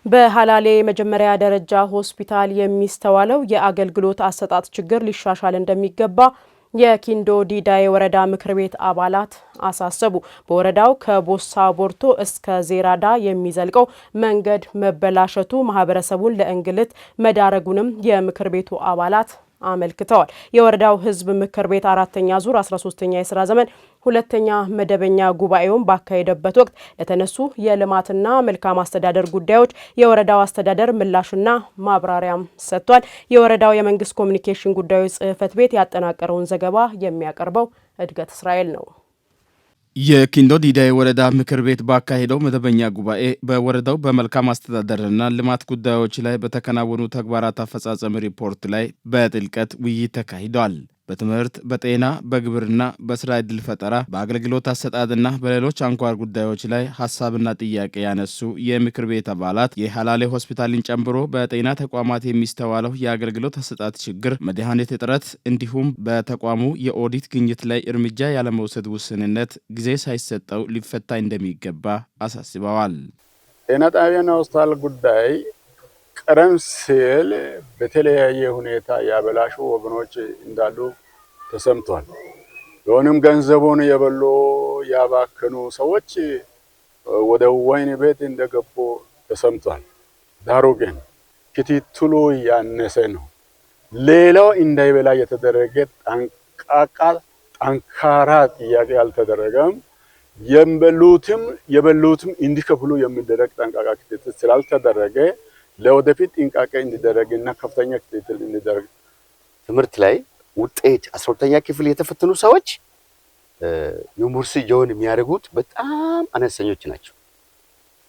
በሐላሌ መጀመሪያ ደረጃ ሆስፒታል የሚስተዋለው የአገልግሎት አሰጣጥ ችግር ሊሻሻል እንደሚገባ የኪንዶ ዲዳይ ወረዳ ምክር ቤት አባላት አሳሰቡ። በወረዳው ከቦሳ ቦርቶ እስከ ዜራዳ የሚዘልቀው መንገድ መበላሸቱ ማህበረሰቡን ለእንግልት መዳረጉንም የምክር ቤቱ አባላት አመልክተዋል። የወረዳው ህዝብ ምክር ቤት አራተኛ ዙር 13ኛ የሥራ ዘመን ሁለተኛ መደበኛ ጉባኤውን ባካሄደበት ወቅት ለተነሱ የልማትና መልካም አስተዳደር ጉዳዮች የወረዳው አስተዳደር ምላሽና ማብራሪያም ሰጥቷል። የወረዳው የመንግስት ኮሚኒኬሽን ጉዳዮች ጽህፈት ቤት ያጠናቀረውን ዘገባ የሚያቀርበው እድገት እስራኤል ነው። የኪንዶ ዲዳይ ወረዳ ምክር ቤት ባካሄደው መደበኛ ጉባኤ በወረዳው በመልካም አስተዳደርና ልማት ጉዳዮች ላይ በተከናወኑ ተግባራት አፈጻጸም ሪፖርት ላይ በጥልቀት ውይይት ተካሂዷል። በትምህርት፣ በጤና፣ በግብርና፣ በስራ ዕድል ፈጠራ፣ በአገልግሎት አሰጣጥና በሌሎች አንኳር ጉዳዮች ላይ ሀሳብና ጥያቄ ያነሱ የምክር ቤት አባላት የሐላሌ ሆስፒታልን ጨምሮ በጤና ተቋማት የሚስተዋለው የአገልግሎት አሰጣጥ ችግር፣ መድኃኒት እጥረት እንዲሁም በተቋሙ የኦዲት ግኝት ላይ እርምጃ ያለመውሰድ ውስንነት ጊዜ ሳይሰጠው ሊፈታ እንደሚገባ አሳስበዋል። ጤና ጣቢያና ሆስፒታል ጉዳይ ቀደም ሲል በተለያየ ሁኔታ ያበላሹ ወገኖች እንዳሉ ተሰምቷል። ቢሆንም ገንዘቡን የበሉ ያባከኑ ሰዎች ወደ ወህኒ ቤት እንደገቡ ተሰምቷል። ዳሩ ግን ክትትሉ ያነሰ ነው። ሌላው እንዳይበላ የተደረገ ጠንካራ ጥያቄ አልተደረገም። የበሉትም እንዲከፍሉ የሚደረግ ጠንካራ ክትትል ስላልተደረገ ለወደፊት ጥንቃቄ እንዲደረግና ከፍተኛ ክትትል እንዲደረግ ትምህርት ላይ ውጤት 12ኛ ክፍል የተፈተኑ ሰዎች ዩኒቨርሲቲ ጆይን የሚያደርጉት በጣም አነስተኞች ናቸው።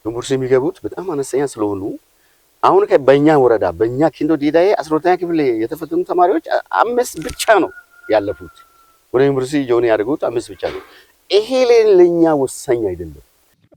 ዩኒቨርሲቲ የሚገቡት በጣም አነስተኛ ስለሆኑ አሁን በእኛ ወረዳ በእኛ ኪንዶ ዲዳይ 12ኛ ክፍል የተፈተኑ ተማሪዎች 5 ብቻ ነው ያለፉት። ወደ ዩኒቨርሲቲ ጆይን ያደርጉት 5 ብቻ ነው። ይሄ ለኛ ወሳኝ አይደለም።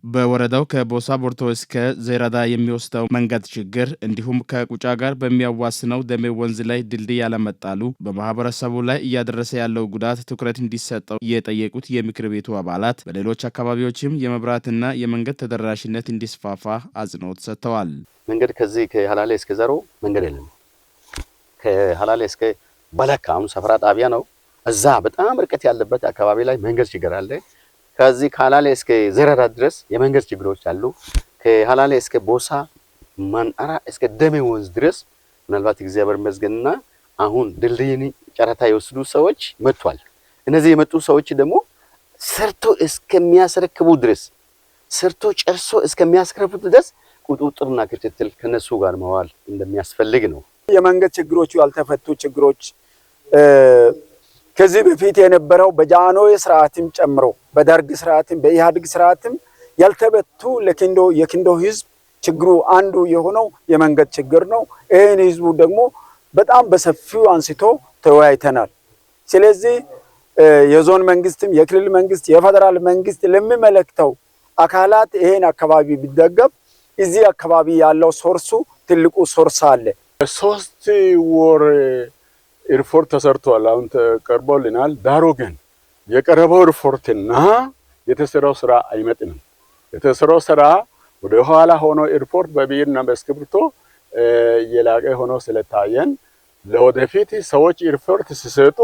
በወረዳው ከቦሳ ቦርቶ እስከ ዜራዳ የሚወስደው መንገድ ችግር እንዲሁም ከቁጫ ጋር በሚያዋስነው ደሜ ወንዝ ላይ ድልድይ ያለመጣሉ በማህበረሰቡ ላይ እያደረሰ ያለው ጉዳት ትኩረት እንዲሰጠው የጠየቁት የምክር ቤቱ አባላት በሌሎች አካባቢዎችም የመብራትና የመንገድ ተደራሽነት እንዲስፋፋ አጽንኦት ሰጥተዋል። መንገድ ከዚህ ከሐላሌ እስከ ዘሮ መንገድ የለም። ከሐላሌ እስከ በለካ አሁን ሰፈራ ጣቢያ ነው። እዛ በጣም ርቀት ያለበት አካባቢ ላይ መንገድ ችግር አለ። ከዚህ ከሐላሌ እስከ ዜራዳ ድረስ የመንገድ ችግሮች አሉ። ከሐላሌ እስከ ቦሳ ማንአራ እስከ ደሜ ወንዝ ድረስ ምናልባት እግዚአብሔር ይመስገንና አሁን ድልድይን ጨረታ የወሰዱ ሰዎች መጥቷል። እነዚህ የመጡ ሰዎች ደግሞ ሰርቶ እስከሚያስረክቡ ድረስ ሰርቶ ጨርሶ እስከሚያስረክቡ ድረስ ቁጥጥርና ክትትል ከነሱ ጋር መዋል እንደሚያስፈልግ ነው። የመንገድ ችግሮቹ ያልተፈቱ ችግሮች ከዚህ በፊት የነበረው በጃኖይ ስርዓትም ጨምሮ በደርግ ስርዓትም በኢህአዴግ ስርዓትም ያልተበቱ የኪንዶ ህዝብ ችግሩ አንዱ የሆነው የመንገድ ችግር ነው። ይሄን ህዝቡ ደግሞ በጣም በሰፊው አንስቶ ተወያይተናል። ስለዚህ የዞን መንግስትም የክልል መንግስት የፌደራል መንግስት ለሚመለከተው አካላት ይሄን አካባቢ ቢደገፍ እዚህ አካባቢ ያለው ሶርሱ ትልቁ ሶርስ አለ። 3 ወር ሪፖርት ተሰርቷል። አሁን ተቀርቦልናል። ዳሩ ግን የቀረበው ሪፖርትና የተሰራው ስራ አይመጥንም። የተሰራው ስራ ወደ ኋላ ሆኖ ሪፖርት በብዕርና በእስክሪብቶ የላቀ ሆኖ ስለታየን ለወደፊት ሰዎች ሪፖርት ሲሰጡ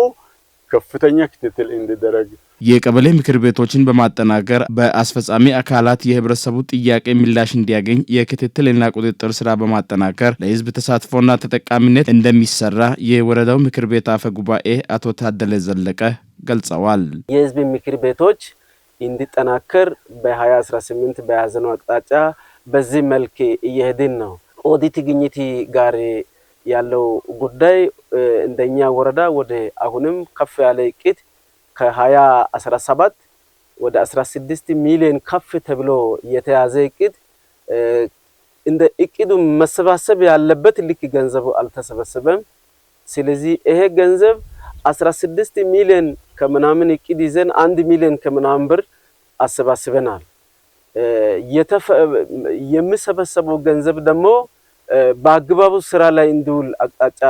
ከፍተኛ ክትትል እንዲደረግ የቀበሌ ምክር ቤቶችን በማጠናከር በአስፈጻሚ አካላት የህብረተሰቡ ጥያቄ ምላሽ እንዲያገኝ የክትትልና ቁጥጥር ስራ በማጠናከር ለህዝብ ተሳትፎና ተጠቃሚነት እንደሚሰራ የወረዳው ምክር ቤት አፈ ጉባኤ አቶ ታደለ ዘለቀ ገልጸዋል። የህዝብ ምክር ቤቶች እንዲጠናከር በ2018 በያዝነው አቅጣጫ በዚህ መልክ እየሄድን ነው። ኦዲት ግኝት ጋር ያለው ጉዳይ እንደኛ ወረዳ ወደ አሁንም ከፍ ያለ እቅድ ከ2017 ወደ 16 ሚሊዮን ከፍ ተብሎ የተያዘ እቅድ እንደ እቅዱ መሰባሰብ ያለበት ልክ ገንዘቡ አልተሰበሰበም። ስለዚህ ይሄ ገንዘብ 16 ሚሊዮን ከምናምን እቅድ ይዘን 1 ሚሊዮን ከምናምን ብር አሰባስበናል። የሚሰበሰበው ገንዘብ ደግሞ በአግባቡ ስራ ላይ እንዲውል አቅጣጫ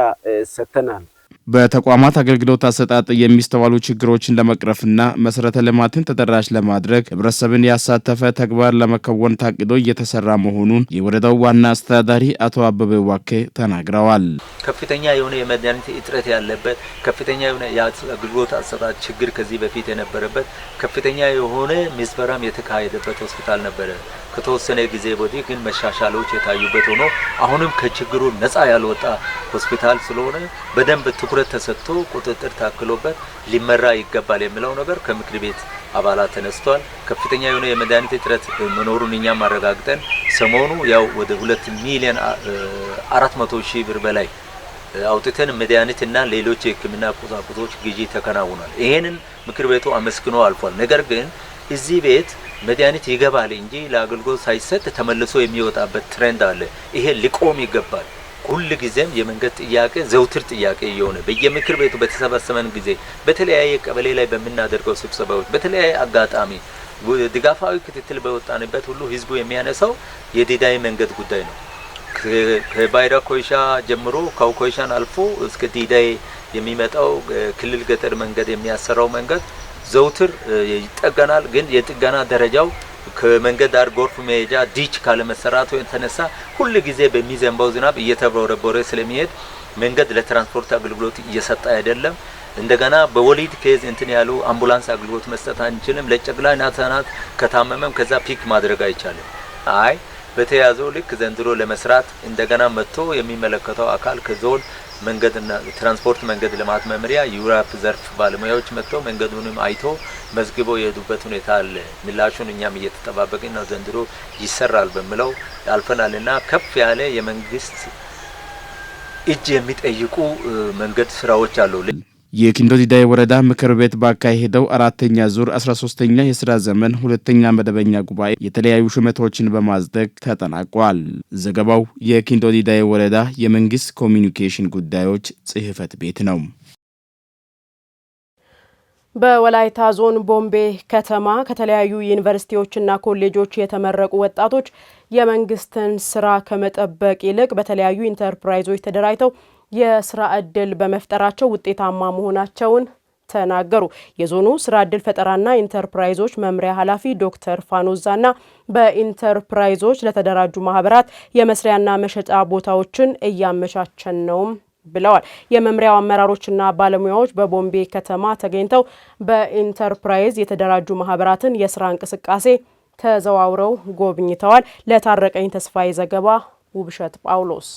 ሰጥተናል። በተቋማት አገልግሎት አሰጣጥ የሚስተዋሉ ችግሮችን ለመቅረፍና መሰረተ ልማትን ተደራሽ ለማድረግ ህብረተሰብን ያሳተፈ ተግባር ለመከወን ታቅዶ እየተሰራ መሆኑን የወረዳው ዋና አስተዳዳሪ አቶ አበበ ዋኬ ተናግረዋል። ከፍተኛ የሆነ የመድኃኒት እጥረት ያለበት፣ ከፍተኛ የሆነ የአገልግሎት አሰጣጥ ችግር ከዚህ በፊት የነበረበት፣ ከፍተኛ የሆነ ምዝበራም የተካሄደበት ሆስፒታል ነበረ። ከተወሰነ ጊዜ ወዲህ ግን መሻሻሎች የታዩበት ሆኖ አሁንም ከችግሩ ነፃ ያልወጣ ሆስፒታል ስለሆነ በደንብ ትኩረት ተሰጥቶ ቁጥጥር ታክሎበት ሊመራ ይገባል የሚለው ነገር ከምክር ቤት አባላት ተነስቷል። ከፍተኛ የሆነ የመድኃኒት እጥረት መኖሩን እኛም አረጋግጠን ሰሞኑ ያው ወደ 2 ሚሊዮን 400 ሺህ ብር በላይ አውጥተን መድኃኒትና ሌሎች የሕክምና ቁሳቁሶች ግዢ ተከናውኗል። ይሄንን ምክር ቤቱ አመስግኖ አልፏል። ነገር ግን እዚህ ቤት መድኃኒት ይገባል እንጂ ለአገልግሎት ሳይሰጥ ተመልሶ የሚወጣበት ትሬንድ አለ። ይሄ ሊቆም ይገባል። ሁል ጊዜም የመንገድ ጥያቄ ዘውትር ጥያቄ የሆነ በየምክር ቤቱ በተሰበሰበን ጊዜ በተለያየ ቀበሌ ላይ በምናደርገው ስብሰባዎች በተለያየ አጋጣሚ ድጋፋዊ ክትትል በወጣንበት ሁሉ ህዝቡ የሚያነሳው የዲዳይ መንገድ ጉዳይ ነው። ከባይራ ኮይሻ ጀምሮ ከኮይሻን አልፎ እስከ ዲዳይ የሚመጣው ክልል ገጠር መንገድ የሚያሰራው መንገድ ዘውትር ይጠገናል። ግን የጥገና ደረጃው ከመንገድ ዳር ጎርፍ መሄጃ ዲች ካለመሰራቱ የተነሳ ሁሉ ጊዜ በሚዘንባው ዝናብ እየተቦረቦረ ስለሚሄድ መንገድ ለትራንስፖርት አገልግሎት እየሰጠ አይደለም። እንደገና በወሊድ ኬዝ እንትን ያሉ አምቡላንስ አገልግሎት መስጠት አንችልም። ለጨቅላ ህጻናት ከታመመም ከዛ ፒክ ማድረግ አይቻልም። አይ በተያዘው ልክ ዘንድሮ ለመስራት እንደገና መጥቶ የሚመለከተው አካል ከዞን መንገድና ትራንስፖርት መንገድ ልማት መምሪያ ዩራፕ ዘርፍ ባለሙያዎች መጥተው መንገዱንም አይቶ መዝግበው የሄዱበት ሁኔታ አለ። ምላሹን እኛም እየተጠባበቅን ነው። ዘንድሮ ይሰራል በሚለው ያልፈናልና ከፍ ያለ የመንግስት እጅ የሚጠይቁ መንገድ ስራዎች አሉ። የኪንዶ ዲዳይ ወረዳ ምክር ቤት ባካሄደው 4ኛ ዙር 13ኛ የስራ ዘመን 2ኛ መደበኛ ጉባኤ የተለያዩ ሹመቶችን በማጽደቅ ተጠናቋል። ዘገባው የኪንዶ ዲዳይ ወረዳ የመንግስት ኮሚኒኬሽን ጉዳዮች ጽህፈት ቤት ነው። በወላይታ ዞን ቦምቤ ከተማ ከተለያዩ ዩኒቨርሲቲዎችና ኮሌጆች የተመረቁ ወጣቶች የመንግስትን ስራ ከመጠበቅ ይልቅ በተለያዩ ኢንተርፕራይዞች ተደራጅተው የስራ ዕድል በመፍጠራቸው ውጤታማ መሆናቸውን ተናገሩ። የዞኑ ስራ ዕድል ፈጠራና ኢንተርፕራይዞች መምሪያ ኃላፊ ዶክተር ፋኖዛና በኢንተርፕራይዞች ለተደራጁ ማህበራት የመስሪያና መሸጫ ቦታዎችን እያመቻቸን ነውም ብለዋል። የመምሪያው አመራሮችና ባለሙያዎች በቦምቤ ከተማ ተገኝተው በኢንተርፕራይዝ የተደራጁ ማህበራትን የስራ እንቅስቃሴ ተዘዋውረው ጎብኝተዋል። ለታረቀኝ ተስፋዬ ዘገባ ውብሸት ጳውሎስ።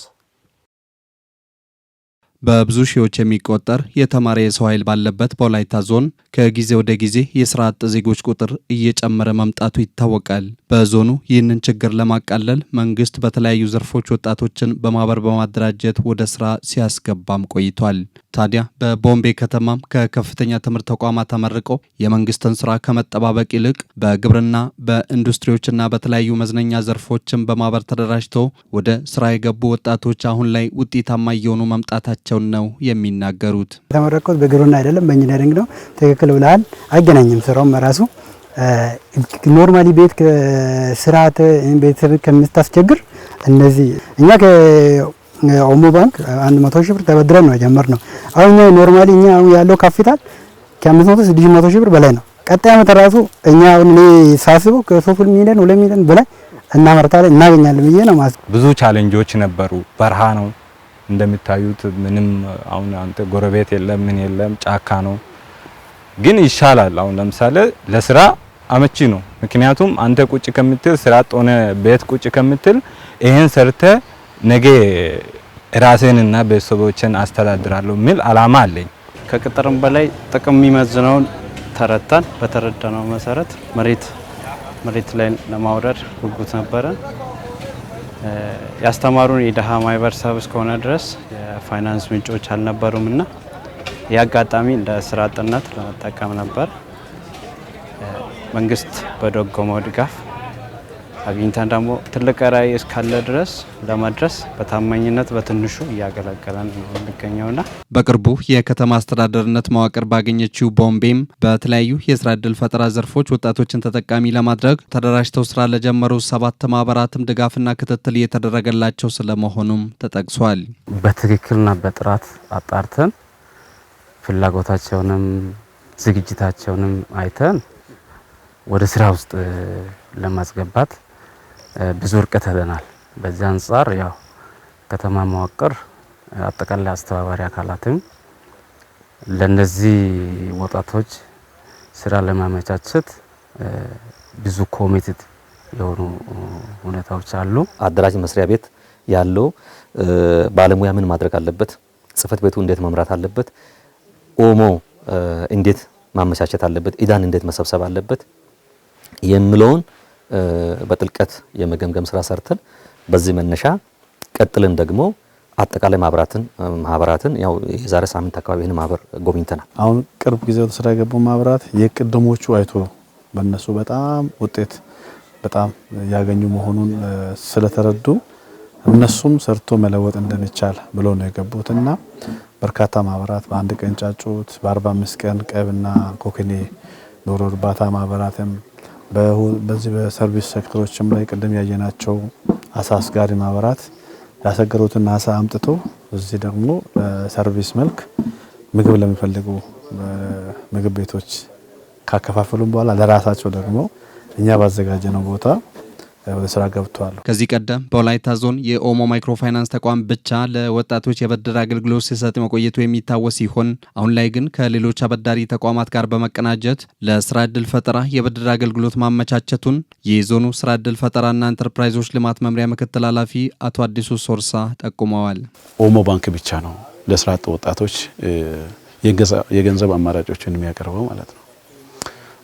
በብዙ ሺዎች የሚቆጠር የተማረ የሰው ኃይል ባለበት በወላይታ ዞን ከጊዜ ወደ ጊዜ የስራ አጥ ዜጎች ቁጥር እየጨመረ መምጣቱ ይታወቃል። በዞኑ ይህንን ችግር ለማቃለል መንግስት በተለያዩ ዘርፎች ወጣቶችን በማህበር በማደራጀት ወደ ስራ ሲያስገባም ቆይቷል። ታዲያ በቦምቤ ከተማም ከከፍተኛ ትምህርት ተቋማት ተመርቀው የመንግስትን ስራ ከመጠባበቅ ይልቅ በግብርና በኢንዱስትሪዎችና በተለያዩ መዝናኛ ዘርፎችን በማህበር ተደራጅተው ወደ ስራ የገቡ ወጣቶች አሁን ላይ ውጤታማ እየሆኑ መምጣታቸው ነው የሚናገሩት። የተመረቁት በግብርና አይደለም በኢንጂነሪንግ ነው። ትክክል ብለሃል። አይገናኝም። ስራውም ራሱ ኖርማሊ ቤት ከስርዓት ቤተሰብ ከምታስቸግር እነዚህ እኛ ከኦሞ ባንክ 100 ሺህ ብር ተበድረን ነው የጀመርነው። አሁን ኖርማሊ እኛ አሁን ያለው ካፒታል ከ500 600 ሺህ ብር በላይ ነው። ቀጣይ ዓመት ራሱ እኛ አሁን ሳስበው ከ3 ሚሊዮን 2 ሚሊዮን በላይ እናመርታለን እናገኛለን ብዬ ነው ማለት። ብዙ ቻሌንጆች ነበሩ። በረሃ ነው እንደምታዩት። ምንም አሁን አንተ ጎረቤት የለም ምን የለም ጫካ ነው። ግን ይሻላል። አሁን ለምሳሌ ለስራ አመቺ ነው። ምክንያቱም አንተ ቁጭ ከምትል ስራ ጦነ ቤት ቁጭ ከምትል ይሄን ሰርተ ነገ ራሴንና ቤተሰቦችን አስተዳድራለሁ የሚል አላማ አለኝ። ከቅጥርም በላይ ጥቅም የሚመዝነውን ተረታን። በተረዳነው መሰረት መሬት ላይ ለማውረድ ጉጉት ነበረ። ያስተማሩን የደሃ ማህበረሰብ እስከሆነ ድረስ የፋይናንስ ምንጮች አልነበሩምና ያጋጣሚ እንደ ስራ አጥነት ለመጠቀም ነበር። መንግስት በደጎመው ድጋፍ አግኝተን ደግሞ ትልቅ ራዕይ እስካለ ድረስ ለመድረስ በታማኝነት በትንሹ እያገለገለን ነው የሚገኘውና በቅርቡ የከተማ አስተዳደርነት መዋቅር ባገኘችው ቦምቤም በተለያዩ የስራ ዕድል ፈጠራ ዘርፎች ወጣቶችን ተጠቃሚ ለማድረግ ተደራጅተው ስራ ለጀመሩ 7 ማህበራትም ድጋፍና ክትትል እየተደረገላቸው ስለመሆኑም ተጠቅሷል። በትክክልና በጥራት አጣርተን ፍላጎታቸውንም ዝግጅታቸውንም አይተን ወደ ስራ ውስጥ ለማስገባት ብዙ ርቀት ሄደናል። በዚህ አንፃር ያው ከተማ መዋቅር አጠቃላይ አስተባባሪ አካላትም ለነዚህ ወጣቶች ስራ ለማመቻቸት ብዙ ኮሚትድ የሆኑ ሁኔታዎች አሉ። አደራጅ መስሪያ ቤት ያለው ባለሙያ ምን ማድረግ አለበት፣ ጽህፈት ቤቱ እንዴት መምራት አለበት፣ ኦሞ እንዴት ማመቻቸት አለበት፣ ኢዳን እንዴት መሰብሰብ አለበት የሚለውን በጥልቀት የመገምገም ስራ ሰርተን በዚህ መነሻ ቀጥልን ደግሞ አጠቃላይ ማህበራትን ያው የዛሬ ሳምንት አካባቢ ይሄን ማህበር ጎብኝተናል። አሁን ቅርብ ጊዜ ወደ ስራ የገቡ ማህበራት የቅድሞቹ አይቶ በእነሱ በጣም ውጤት በጣም ያገኙ መሆኑን ስለተረዱ እነሱም ሰርቶ መለወጥ እንደሚቻል ብሎ ነው የገቡትና በርካታ ማህበራት በአንድ ቀን ጫጩት በ45 ቀን ቀብና ኮክኔ ዶሮ እርባታ ማህበራትም በዚህ በሰርቪስ ሴክተሮችም ላይ ቅድም ያየናቸው አሳ አስጋሪ ማህበራት ያሰገሩትን አሳ አምጥቶ እዚህ ደግሞ ሰርቪስ መልክ ምግብ ለሚፈልጉ ምግብ ቤቶች ካከፋፈሉም በኋላ ለራሳቸው ደግሞ እኛ ባዘጋጀነው ቦታ ወደ ስራ ገብቷል። ከዚህ ቀደም በወላይታ ዞን የኦሞ ማይክሮ ፋይናንስ ተቋም ብቻ ለወጣቶች የብድር አገልግሎት ሲሰጥ መቆየቱ የሚታወስ ሲሆን አሁን ላይ ግን ከሌሎች አበዳሪ ተቋማት ጋር በመቀናጀት ለስራ ዕድል ፈጠራ የብድር አገልግሎት ማመቻቸቱን የዞኑ ስራ ዕድል ፈጠራና ኢንተርፕራይዞች ልማት መምሪያ ምክትል ኃላፊ አቶ አዲሱ ሶርሳ ጠቁመዋል። ኦሞ ባንክ ብቻ ነው ለስራ አጥ ወጣቶች የገንዘብ አማራጮችን የሚያቀርበው ማለት ነው።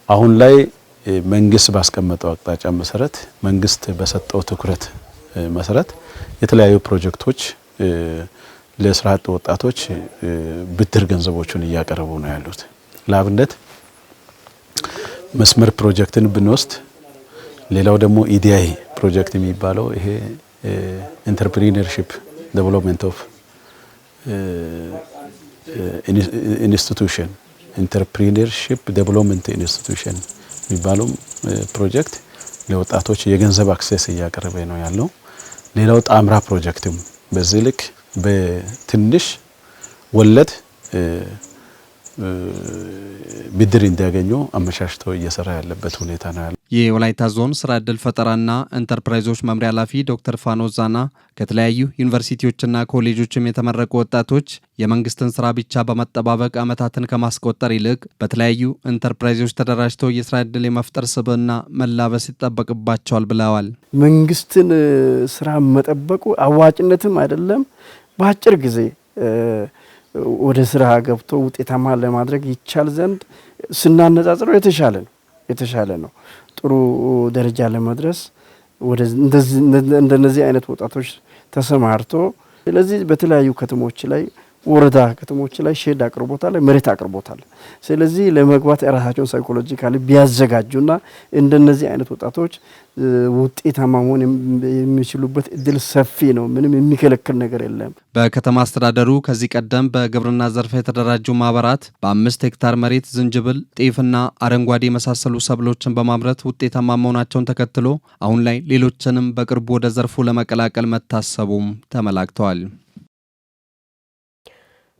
አሁን ላይ መንግስት ባስቀመጠው አቅጣጫ መሰረት መንግስት በሰጠው ትኩረት መሰረት የተለያዩ ፕሮጀክቶች ለስራ አጥ ወጣቶች ብድር ገንዘቦችን እያቀረቡ ነው ያሉት። ለአብነት መስመር ፕሮጀክትን ብንወስድ፣ ሌላው ደግሞ ኢዲአይ ፕሮጀክት የሚባለው ይሄ ኢንተርፕሪነርሺፕ ዴቨሎፕመንት ኦፍ ኢንስቲትዩሽን ኢንተርፕሪነርሺፕ ዴቨሎፕመንት ኢንስቲትዩሽን የሚባለው ፕሮጀክት ለወጣቶች የገንዘብ አክሰስ እያቀረበ ነው ያለው። ሌላው ጣምራ ፕሮጀክትም በዚህ ልክ በትንሽ ወለድ ብድር እንዲያገኙ አመቻችቶ እየሰራ ያለበት ሁኔታ ነው ያለው። የወላይታ ዞን ስራ ዕድል ፈጠራና ኢንተርፕራይዞች መምሪያ ኃላፊ ዶክተር ፋኖስ ዛና ከተለያዩ ዩኒቨርሲቲዎችና ኮሌጆችም የተመረቁ ወጣቶች የመንግስትን ስራ ብቻ በመጠባበቅ ዓመታትን ከማስቆጠር ይልቅ በተለያዩ ኢንተርፕራይዞች ተደራጅተው የስራ ዕድል የመፍጠር ስብዕና መላበስ ይጠበቅባቸዋል ብለዋል። መንግስትን ስራ መጠበቁ አዋጭነትም አይደለም። በአጭር ጊዜ ወደ ስራ ገብቶ ውጤታማ ለማድረግ ይቻል ዘንድ ስናነጻጽረው የተሻለ ነው። ጥሩ ደረጃ ለመድረስ ወደ እንደነዚህ አይነት ወጣቶች ተሰማርቶ ስለዚህ በተለያዩ ከተሞች ላይ ወረዳ ከተሞች ላይ ሼድ አቅርቦታል፣ መሬት አቅርቦታል። ስለዚህ ለመግባት የራሳቸውን ሳይኮሎጂካሊ ቢያዘጋጁና እንደነዚህ አይነት ወጣቶች ውጤታማ መሆን የሚችሉበት እድል ሰፊ ነው። ምንም የሚከለክል ነገር የለም። በከተማ አስተዳደሩ ከዚህ ቀደም በግብርና ዘርፍ የተደራጁ ማህበራት በ5 ሄክታር መሬት ዝንጅብል፣ ጤፍና አረንጓዴ የመሳሰሉ ሰብሎችን በማምረት ውጤታማ መሆናቸውን ተከትሎ አሁን ላይ ሌሎችንም በቅርቡ ወደ ዘርፉ ለመቀላቀል መታሰቡም ተመላክተዋል።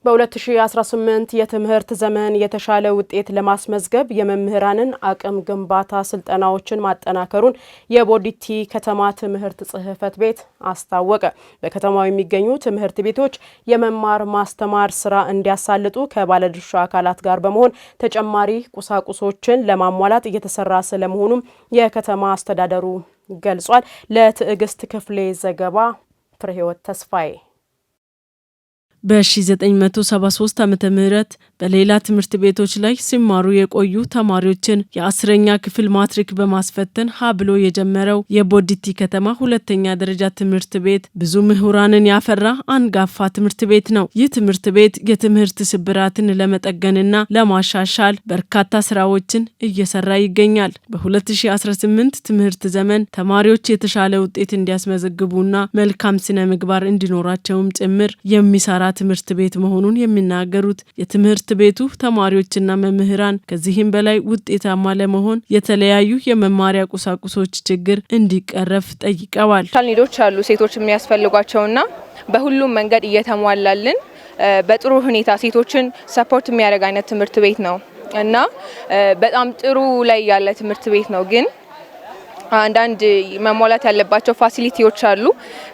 በ2018 የትምህርት ዘመን የተሻለ ውጤት ለማስመዝገብ የመምህራንን አቅም ግንባታ ስልጠናዎችን ማጠናከሩን የቦዲቲ ከተማ ትምህርት ጽሕፈት ቤት አስታወቀ። በከተማው የሚገኙ ትምህርት ቤቶች የመማር ማስተማር ስራ እንዲያሳልጡ ከባለድርሻ አካላት ጋር በመሆን ተጨማሪ ቁሳቁሶችን ለማሟላት እየተሰራ ስለመሆኑም የከተማ አስተዳደሩ ገልጿል። ለትዕግስት ክፍሌ ዘገባ ፍሬህይወት ተስፋዬ። በ1973 ዓመተ ምህረት በሌላ ትምህርት ቤቶች ላይ ሲማሩ የቆዩ ተማሪዎችን የ10ኛ ክፍል ማትሪክ በማስፈተን ሀብሎ የጀመረው የቦዲቲ ከተማ ሁለተኛ ደረጃ ትምህርት ቤት ብዙ ምሁራንን ያፈራ አንጋፋ ትምህርት ቤት ነው። ይህ ትምህርት ቤት የትምህርት ስብራትን ለመጠገንና ለማሻሻል በርካታ ስራዎችን እየሰራ ይገኛል። በ2018 ትምህርት ዘመን ተማሪዎች የተሻለ ውጤት እንዲያስመዘግቡና መልካም ስነ ምግባር እንዲኖራቸውም ጭምር የሚሰራ ትምህርት ቤት መሆኑን የሚናገሩት የትምህርት ቤቱ ተማሪዎችና መምህራን ከዚህም በላይ ውጤታማ ለመሆን የተለያዩ የመማሪያ ቁሳቁሶች ችግር እንዲቀረፍ ጠይቀዋል። ኒዶች አሉ ሴቶች የሚያስፈልጓቸውና በሁሉም መንገድ እየተሟላልን በጥሩ ሁኔታ ሴቶችን ሰፖርት የሚያደርግ አይነት ትምህርት ቤት ነው እና በጣም ጥሩ ላይ ያለ ትምህርት ቤት ነው። ግን አንዳንድ መሟላት ያለባቸው ፋሲሊቲዎች አሉ።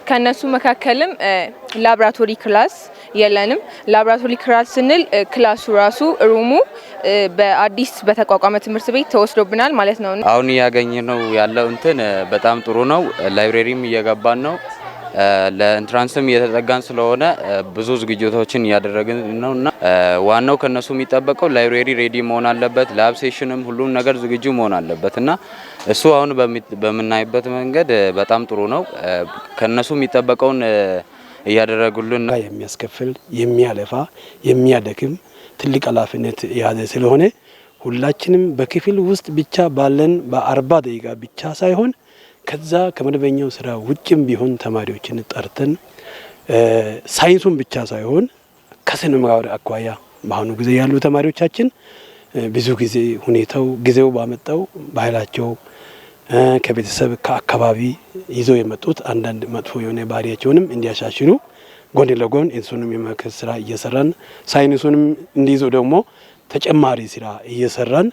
ከነሱ መካከልም ላብራቶሪ ክላስ የለንም። ላብራቶሪ ክላስ ስንል ክላሱ ራሱ ሩሙ በአዲስ በተቋቋመ ትምህርት ቤት ተወስዶብናል ማለት ነው። አሁን ያገኘነው ያለው እንትን በጣም ጥሩ ነው። ላይብረሪም እየገባን ነው። ለኢንትራንስም እየተጠጋን ስለሆነ ብዙ ዝግጅቶችን እያደረግን ነውና ዋናው ከነሱ የሚጠበቀው ላይብረሪ ሬዲ መሆን አለበት። ላብ ሴሽንም ሁሉም ነገር ዝግጁ መሆን አለበትና እሱ አሁን በምናይበት መንገድ በጣም ጥሩ ነው። ከነሱ የሚጠበቀውን እያደረጉልን ነው። የሚያስከፍል የሚያለፋ የሚያደክም ትልቅ ኃላፊነት የያዘ ስለሆነ ሁላችንም በክፍል ውስጥ ብቻ ባለን በ40 ደቂቃ ብቻ ሳይሆን ከዛ ከመደበኛው ስራ ውጭም ቢሆን ተማሪዎችን ጠርተን ሳይንሱን ብቻ ሳይሆን ከስነ ምግባር አኳያ በአሁኑ ጊዜ ያሉ ተማሪዎቻችን ብዙ ጊዜ ሁኔታው ጊዜው ባመጣው ባህላቸው ከቤተሰብ ከአካባቢ ይዘው የመጡት አንዳንድ መጥፎ የሆነ ባህሪያቸውንም እንዲያሻሽሉ ጎን ለጎን እሱንም የመከር ስራ እየሰራን ሳይንሱንም እንዲይዙ ደግሞ ተጨማሪ ስራ እየሰራን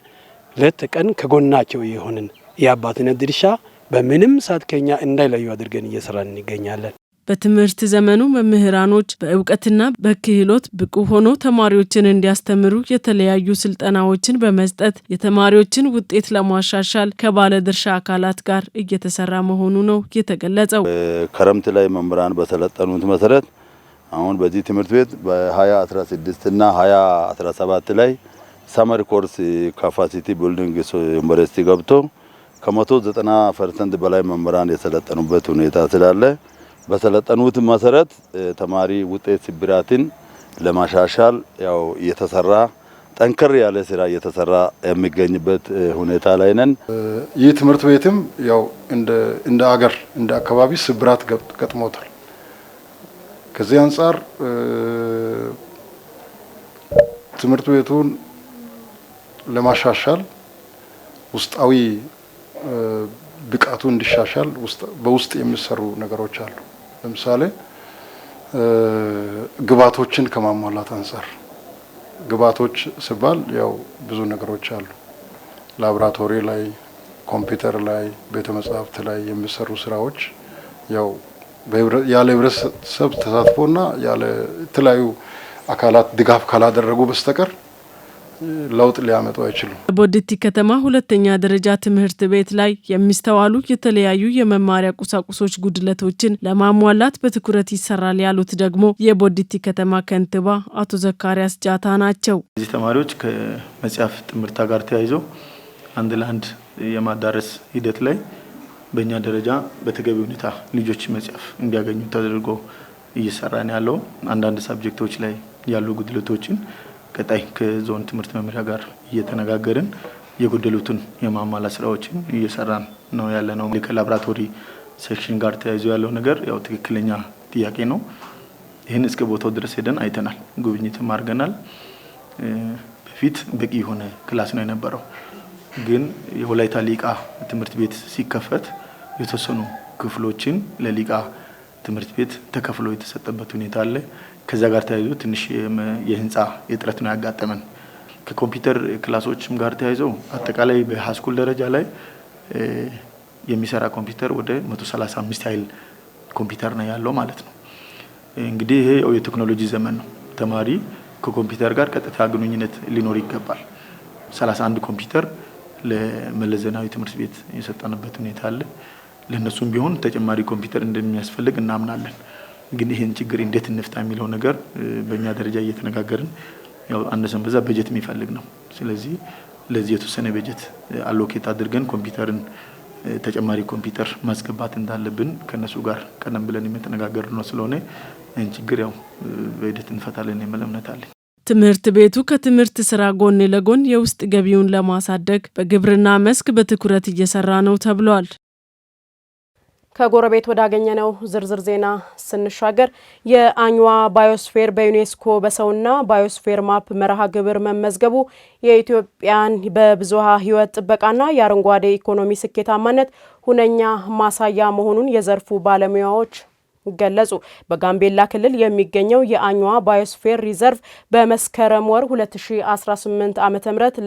ለት ቀን ከጎናቸው የሆንን የአባትነት ድርሻ በምንም ሰዓት ከኛ እንዳይለዩ አድርገን እየሰራን እንገኛለን። በትምህርት ዘመኑ መምህራኖች በእውቀትና በክህሎት ብቁ ሆኖ ተማሪዎችን እንዲያስተምሩ የተለያዩ ስልጠናዎችን በመስጠት የተማሪዎችን ውጤት ለማሻሻል ከባለድርሻ አካላት ጋር እየተሰራ መሆኑ ነው የተገለጸው። ክረምት ላይ መምህራን በሰለጠኑት መሰረት አሁን በዚህ ትምህርት ቤት በ2016 እና 2017 ላይ ሰመር ኮርስ ካፓሲቲ ቢልዲንግ ዩኒቨርሲቲ ገብቶ ከ190% በላይ መምህራን የሰለጠኑበት ሁኔታ ስላለ በሰለጠኑት መሰረት ተማሪ ውጤት ስብራትን ለማሻሻል ያው እየተሰራ ጠንከር ያለ ስራ እየተሰራ የሚገኝበት ሁኔታ ላይ ነን። ይህ ትምህርት ቤትም ያው እንደ አገር እንደ አካባቢ ስብራት ገጥሞታል። ከዚህ አንፃር ትምህርት ቤቱን ለማሻሻል ውስጣዊ ብቃቱ እንዲሻሻል በውስጥ የሚሰሩ ነገሮች አሉ። ለምሳሌ ግባቶችን ከማሟላት አንፃር ግባቶች ሲባል ያው ብዙ ነገሮች አሉ። ላብራቶሪ ላይ፣ ኮምፒውተር ላይ፣ ቤተ መጻሕፍት ላይ የሚሰሩ ስራዎች ያው ያለ ህብረተሰብ ተሳትፎና ያለ የተለያዩ አካላት ድጋፍ ካላደረጉ በስተቀር ለውጥ ሊያመጡ አይችሉም። ቦዲቲ ከተማ ሁለተኛ ደረጃ ትምህርት ቤት ላይ የሚስተዋሉ የተለያዩ የመማሪያ ቁሳቁሶች ጉድለቶችን ለማሟላት በትኩረት ይሰራል ያሉት ደግሞ የቦዲቲ ከተማ ከንቲባ አቶ ዘካሪያስ ጃታ ናቸው። እዚህ ተማሪዎች ከመጽሐፍ ትምህርት ጋር ተያይዞ አንድ ለአንድ የማዳረስ ሂደት ላይ በእኛ ደረጃ በተገቢ ሁኔታ ልጆች መጽሐፍ እንዲያገኙ ተደርጎ እየሰራን ያለው አንዳንድ ሳብጀክቶች ላይ ያሉ ጉድለቶችን ቀጣይ ከዞን ትምህርት መምሪያ ጋር እየተነጋገርን የጎደሉትን የማሟላት ስራዎችን እየሰራን ነው ያለነው። ከላብራቶሪ ሴክሽን ጋር ተያይዞ ያለው ነገር ያው ትክክለኛ ጥያቄ ነው። ይህን እስከ ቦታው ድረስ ሄደን አይተናል፣ ጉብኝትም አድርገናል። በፊት በቂ የሆነ ክላስ ነው የነበረው። ግን የወላይታ ሊቃ ትምህርት ቤት ሲከፈት የተወሰኑ ክፍሎችን ለሊቃ ትምህርት ቤት ተከፍሎ የተሰጠበት ሁኔታ አለ። ከዛ ጋር ተያይዞ ትንሽ የህንፃ እጥረት ነው ያጋጠመን። ከኮምፒውተር ክላሶችም ጋር ተያይዞ አጠቃላይ በሃይስኩል ደረጃ ላይ የሚሰራ ኮምፒውተር ወደ 135 ያህል ኮምፒውተር ነው ያለው ማለት ነው። እንግዲህ ይሄ የቴክኖሎጂ ዘመን ነው። ተማሪ ከኮምፒውተር ጋር ቀጥታ ግንኙነት ሊኖር ይገባል። 31 ኮምፒውተር ለመለስ ዜናዊ ትምህርት ቤት የሰጠንበት ሁኔታ አለ። ለነሱም ቢሆን ተጨማሪ ኮምፒውተር እንደሚያስፈልግ እናምናለን። ግን ይሄን ችግር እንዴት እንፍታ የሚለው ነገር በእኛ ደረጃ እየተነጋገርን ያው አንደሰን በዛ በጀት የሚፈልግ ነው። ስለዚህ ለዚህ የተወሰነ በጀት አሎኬት አድርገን ኮምፒውተርን ተጨማሪ ኮምፒውተር ማስገባት እንዳለብን ከነሱ ጋር ቀደም ብለን የተነጋገርን ነው። ስለሆነ ይሄን ችግር ያው በሂደት እንፈታለን የሚል እምነት አለኝ። ትምህርት ቤቱ ከትምህርት ስራ ጎን ለጎን የውስጥ ገቢውን ለማሳደግ በግብርና መስክ በትኩረት እየሰራ ነው ተብሏል። ከጎረቤት ወዳገኘነው ዝርዝር ዜና ስንሻገር የአኝዋ ባዮስፌር በዩኔስኮ በሰውና ባዮስፌር ማፕ መርሃ ግብር መመዝገቡ የኢትዮጵያን በብዝሃ ሕይወት ጥበቃና የአረንጓዴ ኢኮኖሚ ስኬታማነት ሁነኛ ማሳያ መሆኑን የዘርፉ ባለሙያዎች ገለጹ። በጋምቤላ ክልል የሚገኘው የአኝዋ ባዮስፌር ሪዘርቭ በመስከረም ወር 2018 ዓ.ም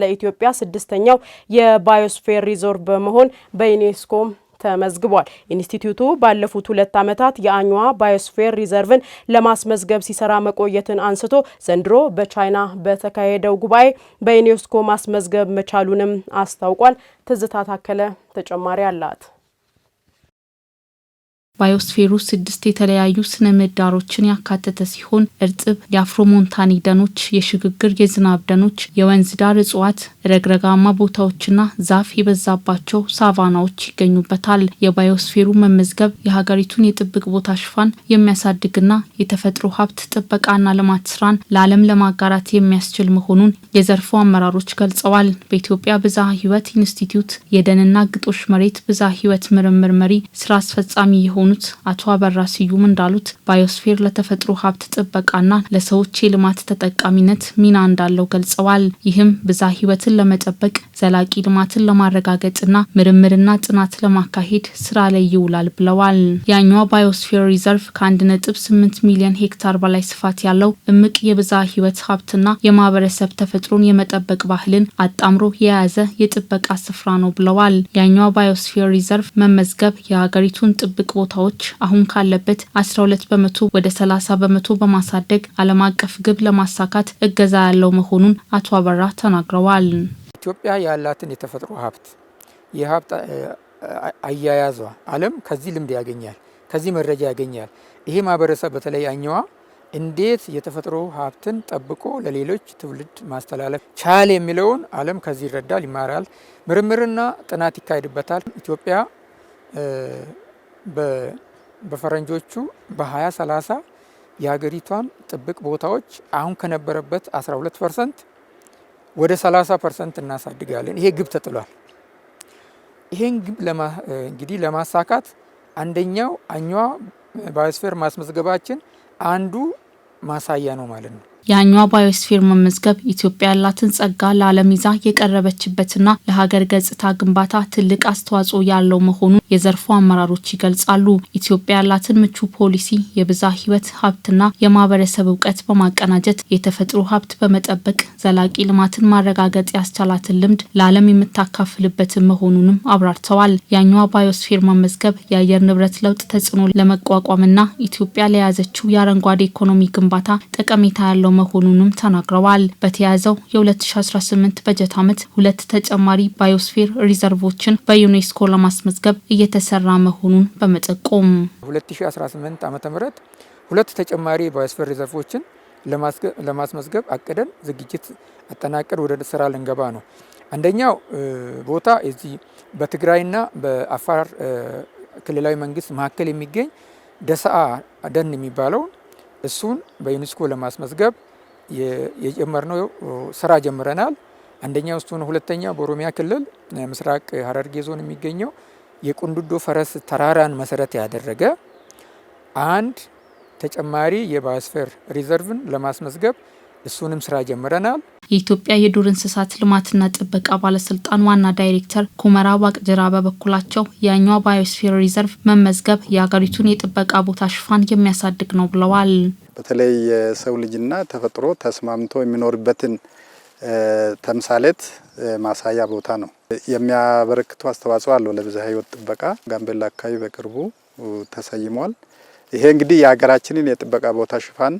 ለኢትዮጵያ 6ኛው የባዮስፌር ሪዘርቭ በመሆን በዩኔስኮ ተመዝግቧል። ኢንስቲትዩቱ ባለፉት 2 ዓመታት የአኝዋ ባዮስፌር ሪዘርቭን ለማስመዝገብ ሲሰራ መቆየትን አንስቶ ዘንድሮ በቻይና በተካሄደው ጉባኤ በዩኔስኮ ማስመዝገብ መቻሉንም አስታውቋል። ትዝታ ታከለ ተጨማሪ አላት። ባዮስፌሩ 6 የተለያዩ ስነ ምህዳሮችን ያካተተ ሲሆን እርጥብ የአፍሮሞንታኒ ደኖች፣ የሽግግር የዝናብ ደኖች፣ የወንዝ ዳር እጽዋት፣ ረግረጋማ ቦታዎችና ዛፍ የበዛባቸው ሳቫናዎች ይገኙበታል። የባዮስፌሩ መመዝገብ የሀገሪቱን የጥብቅ ቦታ ሽፋን የሚያሳድግና የተፈጥሮ ሀብት ጥበቃና ልማት ስራን ለዓለም ለማጋራት የሚያስችል መሆኑን የዘርፉ አመራሮች ገልጸዋል። በኢትዮጵያ ብዝሃ ሕይወት ኢንስቲትዩት የደንና ግጦሽ መሬት ብዝሃ ሕይወት ምርምር መሪ ስራ አስፈጻሚ የሆኑት አቶ አበራ ስዩም እንዳሉት ባዮስፌር ለተፈጥሮ ሀብት ጥበቃና ለሰዎች የልማት ተጠቃሚነት ሚና እንዳለው ገልጸዋል። ይህም ብዝሃ ሕይወትን ለመጠበቅ ዘላቂ ልማትን ለማረጋገጥና ምርምርና ጥናት ለማካሄድ ስራ ላይ ይውላል ብለዋል። የአኝዋ ባዮስፌር ሪዘርቭ ከ1.8 ሚሊዮን ሄክታር በላይ ስፋት ያለው እምቅ የብዝሃ ሕይወት ሀብትና የማህበረሰብ ተፈጥሮን የመጠበቅ ባህልን አጣምሮ የያዘ የጥበቃ ስፍራ ነው ብለዋል። የአኝዋ ባዮስፌር ሪዘርቭ መመዝገብ የሀገሪቱን ጥብቅ ቦታዎች አሁን ካለበት 12 በመቶ ወደ 30 በመቶ በማሳደግ ዓለም አቀፍ ግብ ለማሳካት እገዛ ያለው መሆኑን አቶ አበራ ተናግረዋል። ኢትዮጵያ ያላትን የተፈጥሮ ሀብት የሀብት አያያዟ ዓለም ከዚህ ልምድ ያገኛል፣ ከዚህ መረጃ ያገኛል። ይሄ ማህበረሰብ በተለይ አኝዋ እንዴት የተፈጥሮ ሀብትን ጠብቆ ለሌሎች ትውልድ ማስተላለፍ ቻለ የሚለውን ዓለም ከዚህ ይረዳል፣ ይማራል። ምርምርና ጥናት ይካሄድበታል። ኢትዮጵያ በፈረንጆቹ በ2030 የሀገሪቷን ጥብቅ ቦታዎች አሁን ከነበረበት 12% ወደ 30% እናሳድጋለን። ይሄ ግብ ተጥሏል። ይሄን ግብ እንግዲህ ለማሳካት አንደኛው አኝዋ ባዮስፌር ማስመዝገባችን አንዱ ማሳያ ነው ማለት ነው። የአኝዋ ባዮስፌር መመዝገብ ኢትዮጵያ ያላትን ጸጋ ለዓለም ይዛ የቀረበችበትና ለሀገር ገጽታ ግንባታ ትልቅ አስተዋጽኦ ያለው መሆኑን የዘርፉ አመራሮች ይገልጻሉ። ኢትዮጵያ ያላትን ምቹ ፖሊሲ፣ የብዝሃ ሕይወት ሀብትና የማህበረሰብ እውቀት በማቀናጀት የተፈጥሮ ሀብት በመጠበቅ ዘላቂ ልማትን ማረጋገጥ ያስቻላትን ልምድ ለዓለም የምታካፍልበትን መሆኑንም አብራርተዋል። የአኝዋ ባዮስፌር መመዝገብ የአየር ንብረት ለውጥ ተጽዕኖ ለመቋቋምና ኢትዮጵያ ለያዘችው የአረንጓዴ ኢኮኖሚ ግንባታ ጠቀሜታ ያለው መሆኑንም ተናግረዋል። በተያዘው የ2018 በጀት ዓመት 2 ተጨማሪ ባዮስፌር ሪዘርቮችን በዩኔስኮ ለማስመዝገብ እየተሰራ መሆኑን በመጠቆም 2018 ዓ.ም 2 ተጨማሪ ባዮስፌር ሪዘርቮችን ለማስመዝገብ አቅደን ዝግጅት አጠናቀር ወደ ስራ ልንገባ ነው። አንደኛው ቦታ እዚህ በትግራይና በአፋር ክልላዊ መንግስት መካከል የሚገኝ ደሰዓ ደን የሚባለው እሱን በዩኔስኮ ለማስመዝገብ የጀመርነው ስራ ጀምረናል። አንደኛው እሱ ነው። ሁለተኛ በኦሮሚያ ክልል ምስራቅ ሐረርጌ ዞን የሚገኘው የቁንዱዶ ፈረስ ተራራን መሰረት ያደረገ አንድ ተጨማሪ የባዮስፌር ሪዘርቭን ለማስመዝገብ እሱንም ስራ ጀምረናል። የኢትዮጵያ የዱር እንስሳት ልማትና ጥበቃ ባለስልጣን ዋና ዳይሬክተር ኩመራ ዋቅጅራ በበኩላቸው የአኝዋ ባዮስፌር ሪዘርቭ መመዝገብ የሀገሪቱን የጥበቃ ቦታ ሽፋን የሚያሳድግ ነው ብለዋል። በተለይ የሰው ልጅና ተፈጥሮ ተስማምቶ የሚኖርበትን ተምሳሌት ማሳያ ቦታ ነው። የሚያበረክቱ አስተዋጽኦ አለው ለብዝሃ ሕይወት ጥበቃ። ጋምቤላ አካባቢ በቅርቡ ተሰይሟል። ይሄ እንግዲህ የሀገራችንን የጥበቃ ቦታ ሽፋን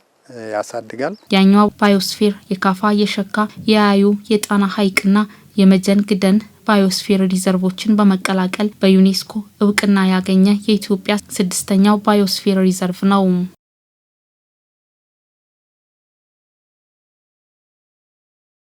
ያሳድጋል። የአኝዋ ባዮስፌር የካፋ፣ የሸካ፣ የያዩ፣ የጣና ሐይቅና የመጀንግ ደን ባዮስፌር ሪዘርቮችን በመቀላቀል በዩኔስኮ እውቅና ያገኘ የኢትዮጵያ 6ኛው ባዮስፌር ሪዘርቭ ነው።